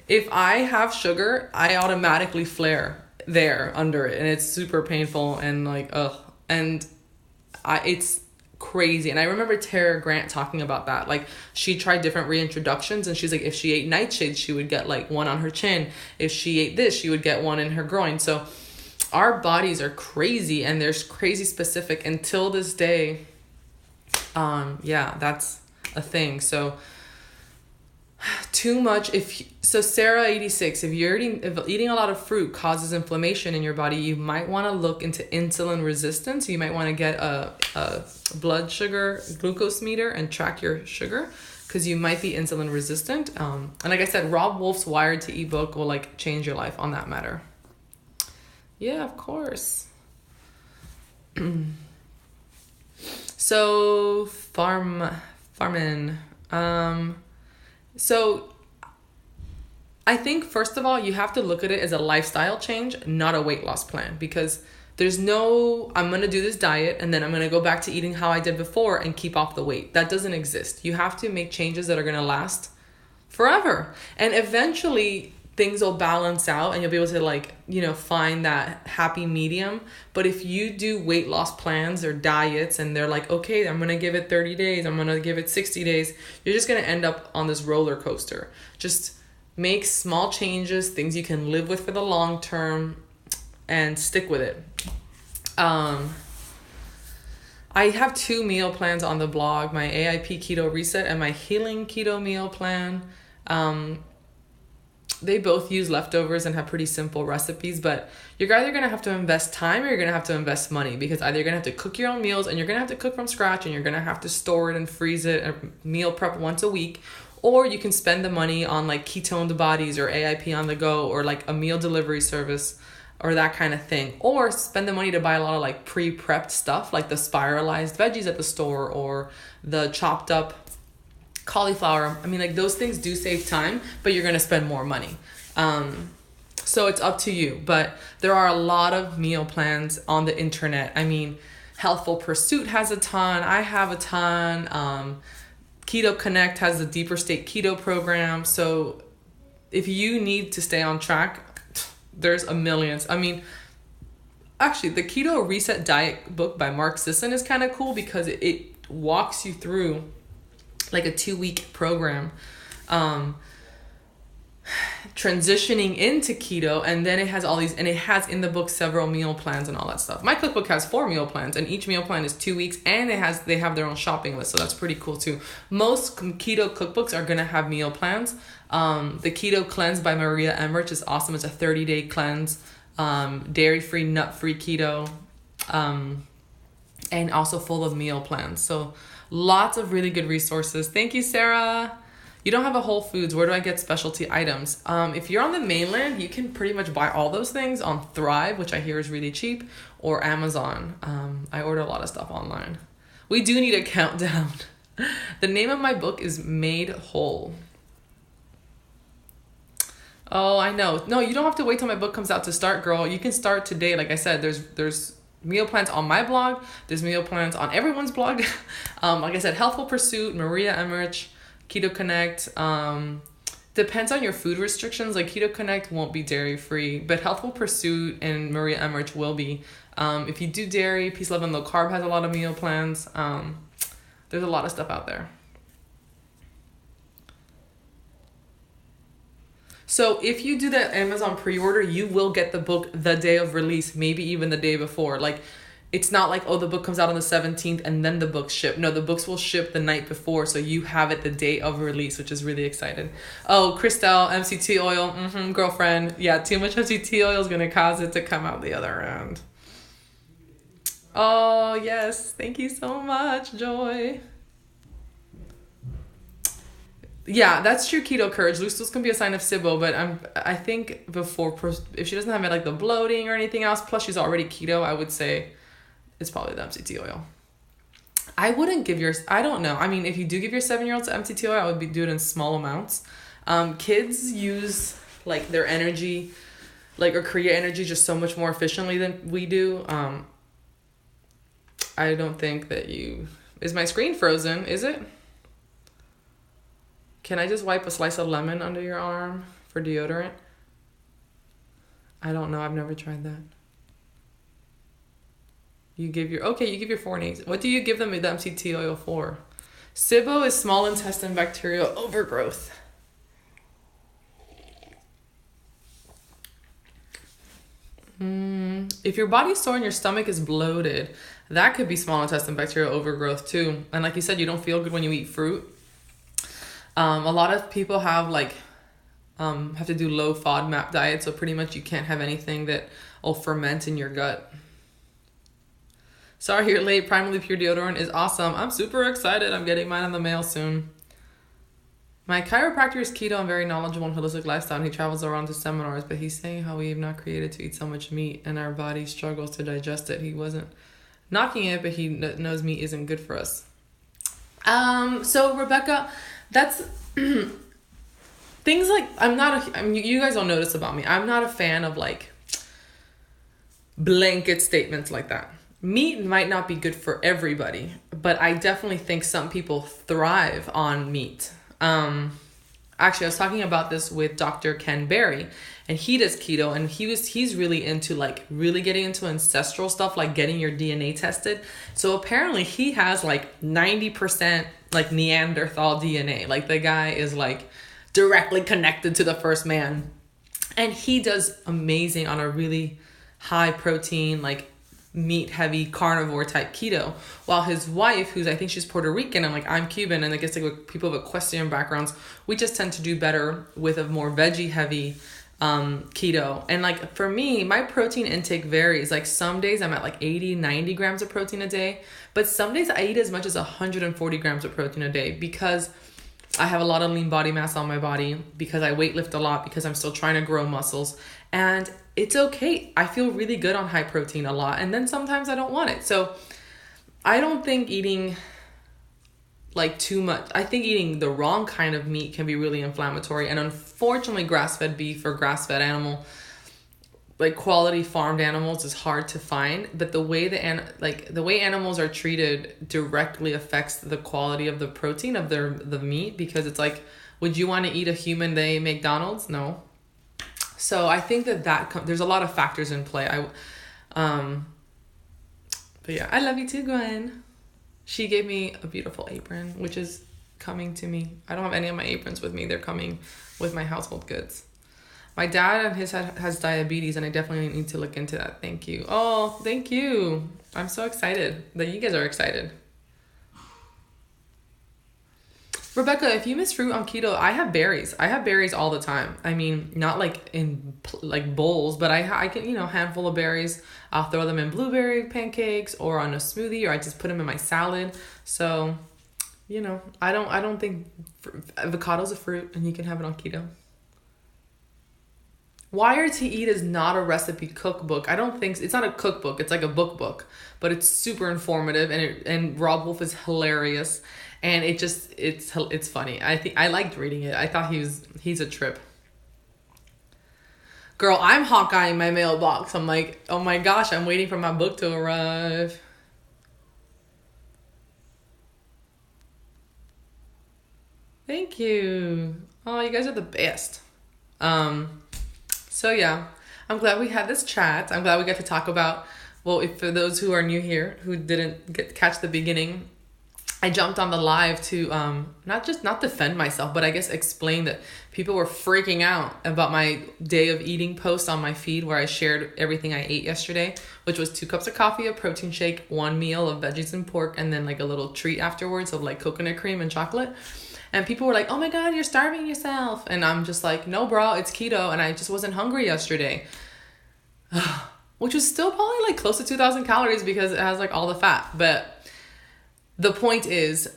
If I have sugar, I automatically flare there under it, and it's super painful and like, ugh. And it's crazy. And I remember Tara Grant talking about that. Like she tried different reintroductions and she's like, if she ate nightshades, she would get like one on her chin. If she ate this, she would get one in her groin. So our bodies are crazy and they're crazy specific until this day. Yeah, that's a thing. So too much. So Sarah 86, if eating a lot of fruit causes inflammation in your body, you might want to look into insulin resistance. You might want to get a blood sugar glucose meter and track your sugar because you might be insulin resistant. And like I said, Rob Wolf's Wired to Eat book will like change your life on that matter. Yeah, of course. So farming. So I think first of all, you have to look at it as a lifestyle change, not a weight loss plan, because there's no, I'm going to do this diet and then I'm going to go back to eating how I did before and keep off the weight. That doesn't exist. You have to make changes that are going to last forever. And eventually things will balance out and you'll be able to, like, you know, find that happy medium. But if you do weight loss plans or diets and they're like, okay, I'm going to give it 30 days, I'm going to give it 60 days, you're just going to end up on this roller coaster. Just make small changes, things you can live with for the long term, and stick with it. I have 2 meal plans on the blog, my AIP Keto Reset and my Healing Keto Meal Plan. They both use leftovers and have pretty simple recipes, but you're either going to have to invest time or you're going to have to invest money, because either you're going to have to cook your own meals and you're going to have to cook from scratch and you're going to have to store it and freeze it and meal prep once a week, or you can spend the money on like ketoned bodies or AIP on the go or like a meal delivery service or that kind of thing, or spend the money to buy a lot of like pre-prepped stuff like the spiralized veggies at the store or the chopped up cauliflower. I mean, like, those things do save time, but you're going to spend more money. So it's up to you, but there are a lot of meal plans on the internet. I mean, Healthful Pursuit has a ton. I have a ton. Keto Connect has the Deeper State Keto program. So if you need to stay on track, there's a millions. I mean, actually, the Keto Reset Diet book by Mark Sisson is kind of cool because it walks you through like a 2-week program, transitioning into keto, and then it has all these, and it has in the book several meal plans and all that stuff. My cookbook has 4 meal plans, and each meal plan is 2 weeks, and they have their own shopping list, so that's pretty cool too. Most keto cookbooks are gonna have meal plans. The Keto Cleanse by Maria Emmerich is awesome. It's a 30-day cleanse, dairy-free, nut-free keto, and also full of meal plans. So lots of really good resources. Thank you, Sarah. You don't have a Whole Foods. Where do I get specialty items? If you're on the mainland, you can pretty much buy all those things on Thrive, which I hear is really cheap, or Amazon. I order a lot of stuff online. We do need a countdown. The name of my book is Made Whole. Oh, I know. No, you don't have to wait till my book comes out to start, girl. You can start today. Like I said, there's meal plans on my blog. There's meal plans on everyone's blog. Like I said, Healthful Pursuit, Maria Emmerich, Keto Connect. Depends on your food restrictions. Like, Keto Connect won't be dairy free, but Healthful Pursuit and Maria Emmerich will be. If you do dairy, Peace, Love, and Low Carb has a lot of meal plans. There's a lot of stuff out there. So if you do that Amazon pre-order, you will get the book the day of release, maybe even the day before. Like, it's not like, oh, the book comes out on the 17th and then the books ship. No, the books will ship the night before, so you have it the day of release, which is really exciting. Oh, Christelle, MCT oil, girlfriend. Yeah, too much MCT oil is going to cause it to come out the other end. Oh, yes. Thank you so much, Joy. Yeah, that's true. Keto courage. Loose stools can be a sign of SIBO, but I think if she doesn't have like the bloating or anything else, plus she's already keto, I would say it's probably the MCT oil. I wouldn't give I don't know. I mean, if you do give your 7-year-olds MCT oil, I would do it in small amounts. Kids use like their energy, like, or create energy just so much more efficiently than we do. I don't think that is my screen frozen? Is it? Can I just wipe a slice of lemon under your arm for deodorant? I don't know. I've never tried that. You give your 4 names. What do you give them the MCT oil for? SIBO is small intestine bacterial overgrowth. If your body's sore and your stomach is bloated, that could be small intestine bacterial overgrowth too. And like you said, you don't feel good when you eat fruit. A lot of people have have to do low FODMAP diet, so pretty much you can't have anything that will ferment in your gut. Sorry you're late. Primarily Pure deodorant is awesome. I'm super excited. I'm getting mine in the mail soon. My chiropractor is keto and very knowledgeable on holistic lifestyle, and he travels around to seminars, but he's saying how we have not created to eat so much meat and our body struggles to digest it. He wasn't knocking it, but he knows meat isn't good for us. So Rebecca, that's things like you guys don't notice about me. I'm not a fan of like blanket statements like that. Meat might not be good for everybody, but I definitely think some people thrive on meat. Actually, I was talking about this with Dr. Ken Berry, and he does keto, and he's really into like really getting into ancestral stuff, like getting your DNA tested. So apparently he has like 90% like Neanderthal DNA. Like the guy is like directly connected to the first man, and he does amazing on a really high protein, like meat heavy carnivore type keto, while his wife, who's I think she's Puerto Rican and like I'm Cuban, and I guess like with people of equestrian backgrounds, we just tend to do better with a more veggie heavy keto. And like for me, my protein intake varies. Like some days I'm at like 80-90 grams of protein a day, but some days I eat as much as 140 grams of protein a day, because I have a lot of lean body mass on my body, because I weight lift a lot, because I'm still trying to grow muscles, and it's okay. I feel really good on high protein a lot, and then sometimes I don't want it. So I don't think eating like too much. I think eating the wrong kind of meat can be really inflammatory, and unfortunately grass-fed beef or grass-fed animal, like quality farmed animals, is hard to find. But the way the way animals are treated directly affects the quality of the protein of the meat, because it's like, would you want to eat a human day McDonald's? No. So I think that there's a lot of factors in play. But yeah, I love you too, Gwen. She gave me a beautiful apron, which is coming to me. I don't have any of my aprons with me. They're coming with my household goods. My dad and his has diabetes, and I definitely need to look into that. Thank you. Oh, thank you. I'm so excited that you guys are excited. Rebecca, if you miss fruit on keto, I have berries. I have berries all the time. I mean, not like in like bowls, but I can, handful of berries. I'll throw them in blueberry pancakes or on a smoothie, or I just put them in my salad. So, I don't think avocado's a fruit, and you can have it on keto. Wired to Eat is not a recipe cookbook. I don't think it's not a cookbook. It's like a book, but it's super informative, and Rob Wolf is hilarious. And it's funny. I think I liked reading it. I thought he's a trip. Girl, I'm Hawkeyeing my mailbox. I'm like, oh my gosh, I'm waiting for my book to arrive. Thank you. Oh, you guys are the best. So yeah, I'm glad we had this chat. I'm glad we got to talk about, well, if for those who are new here, who didn't catch the beginning, I jumped on the live to not defend myself, but I guess explain that people were freaking out about my day of eating post on my feed, where I shared everything I ate yesterday, which was 2 cups of coffee, a protein shake, 1 meal of veggies and pork, and then like a little treat afterwards of like coconut cream and chocolate. And people were like, oh my God, you're starving yourself. And I'm just like, no, bro, it's keto. And I just wasn't hungry yesterday. Which was still probably like close to 2,000 calories because it has like all the fat. But the point is,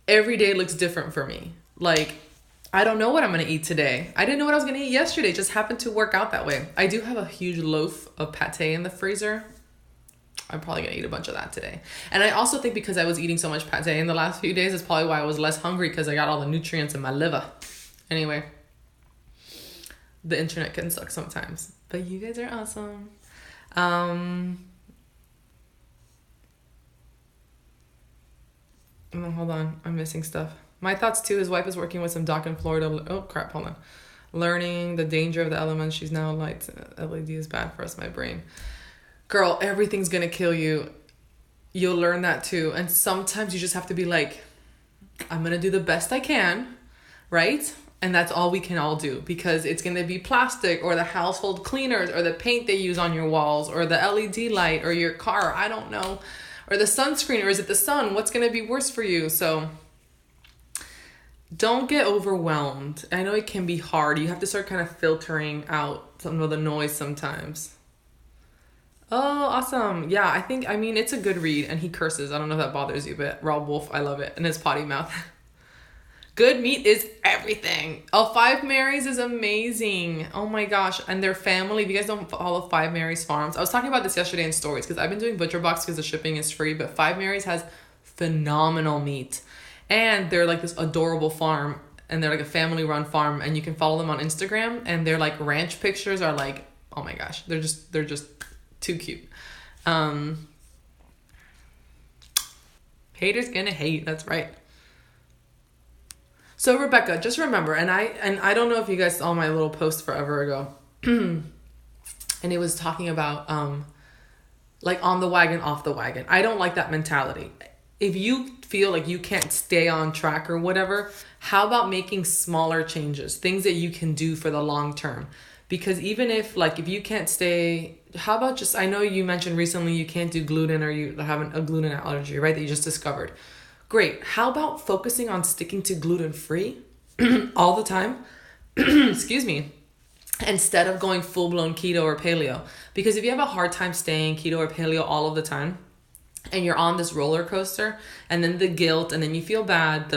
every day looks different for me. Like, I don't know what I'm going to eat today. I didn't know what I was going to eat yesterday. It just happened to work out that way. I do have a huge loaf of pate in the freezer. I'm probably going to eat a bunch of that today. And I also think because I was eating so much pate in the last few days, is probably why I was less hungry, because I got all the nutrients in my liver. Anyway, the internet can suck sometimes. But you guys are awesome. Oh, hold on. I'm missing stuff. My thoughts too. His wife is working with some doc in Florida. Oh, crap. Hold on. Learning the danger of the elements. She's now light. LED is bad for us, my brain. Girl, everything's gonna kill you. You'll learn that too. And sometimes you just have to be like, I'm gonna do the best I can, right? And that's all we can all do, because it's gonna be plastic or the household cleaners or the paint they use on your walls or the LED light or your car, I don't know, or the sunscreen, or is it the sun? What's gonna be worse for you? So don't get overwhelmed. I know it can be hard. You have to start kind of filtering out some of the noise sometimes. Oh, awesome. Yeah, I mean, it's a good read, and he curses. I don't know if that bothers you, but Rob Wolf, I love it. And his potty mouth. Good meat is everything. Oh, Five Marys is amazing. Oh my gosh. And their family, if you guys don't follow Five Marys Farms, I was talking about this yesterday in stories because I've been doing ButcherBox because the shipping is free, but Five Marys has phenomenal meat. And they're like this adorable farm, and they're like a family run farm, and you can follow them on Instagram, and their like ranch pictures are like, oh my gosh, they're just too cute. Haters gonna hate, that's right. So Rebecca, just remember, and I don't know if you guys saw my little post forever ago, and it was talking about like on the wagon, off the wagon. I don't like that mentality. If you feel like you can't stay on track or whatever, how about making smaller changes, things that you can do for the long term? Because even if you can't stay, how about just, I know you mentioned recently you can't do gluten or you have a gluten allergy, right? That you just discovered. Great. How about focusing on sticking to gluten-free all the time? Excuse me. Instead of going full-blown keto or paleo. Because if you have a hard time staying keto or paleo all of the time, and you're on this roller coaster, and then the guilt, and then you feel bad,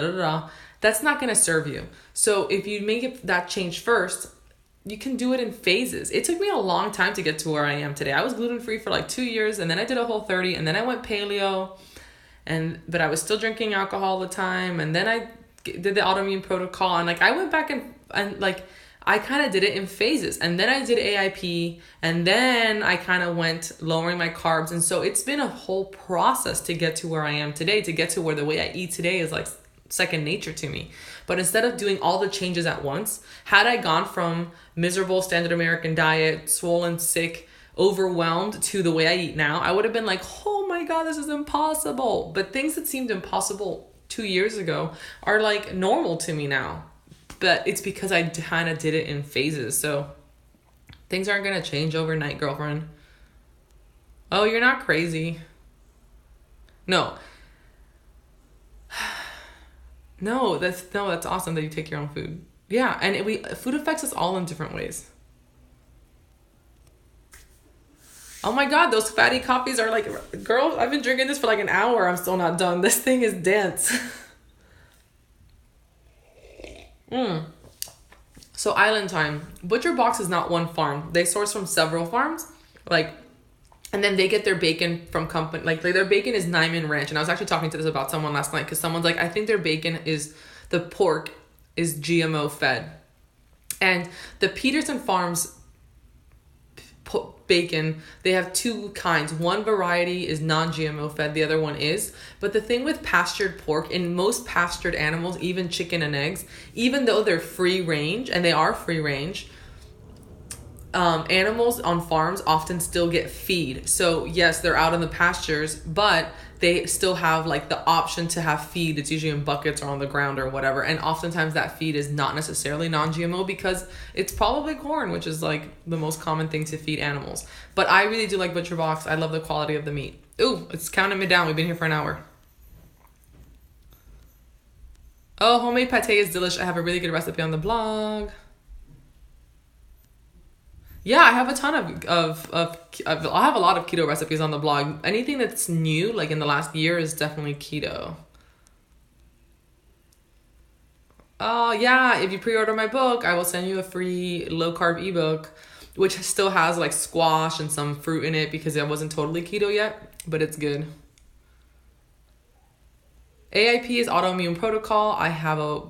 that's not going to serve you. So if you make that change first, you can do it in phases. It took me a long time to get to where I am today. I was gluten-free for like 2 years, and then I did a Whole30, and then I went paleo, but I was still drinking alcohol all the time, and then I did the autoimmune protocol, and like I went back and like I kind of did it in phases, and then I did AIP, and then I kind of went lowering my carbs, and so it's been a whole process to get to where I am today, to get to where the way I eat today is like second nature to me. But instead of doing all the changes at once, had I gone from miserable standard American diet, swollen, sick, overwhelmed to the way I eat now, I would have been like, oh my God, this is impossible. But things that seemed impossible 2 years ago are like normal to me now. But it's because I kind of did it in phases. So things aren't going to change overnight, girlfriend. Oh, you're not crazy. No. No, that's awesome that you take your own food. Yeah, and food affects us all in different ways. Oh my God, those fatty coffees are like, girl, I've been drinking this for like an hour. I'm still not done. This thing is dense. So Island Time. ButcherBox is not one farm. They source from several farms. And then they get their bacon from company. Like their bacon is Nyman Ranch. And I was actually talking to this about someone last night because someone's like, I think their bacon the pork is GMO fed. And the Peterson Farms bacon, they have two kinds. One variety is non-GMO fed, the other one is. But the thing with pastured pork, in most pastured animals, even chicken and eggs, even though they're free range, and they are free range, animals on farms often still get feed. So yes, they're out in the pastures, but they still have like the option to have feed. It's usually in buckets or on the ground or whatever. And oftentimes that feed is not necessarily non-GMO because it's probably corn, which is like the most common thing to feed animals. But I really do like ButcherBox. I love the quality of the meat. Ooh, it's counting me down. We've been here for an hour. Oh, homemade pate is delish. I have a really good recipe on the blog. Yeah, I have a ton I have a lot of keto recipes on the blog. Anything that's new, like in the last year, is definitely keto. Oh, yeah, if you pre-order my book, I will send you a free low-carb ebook, which still has like squash and some fruit in it because I wasn't totally keto yet, but it's good. AIP is autoimmune protocol. I have a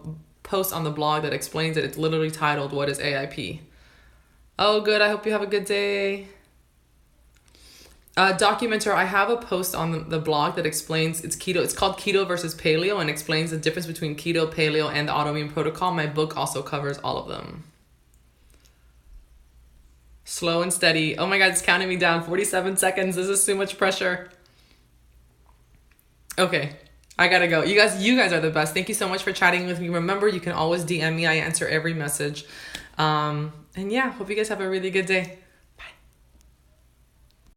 post on the blog that explains it. It's literally titled, What is AIP? Oh, good. I hope you have a good day. Documenter, I have a post on the blog that explains it's keto. It's called Keto versus Paleo and explains the difference between keto, paleo, and the autoimmune protocol. My book also covers all of them. Slow and steady. Oh my God, it's counting me down. 47 seconds. This is too much pressure. Okay, I gotta go. You guys are the best. Thank you so much for chatting with me. Remember, you can always DM me. I answer every message. And yeah, hope you guys have a really good day.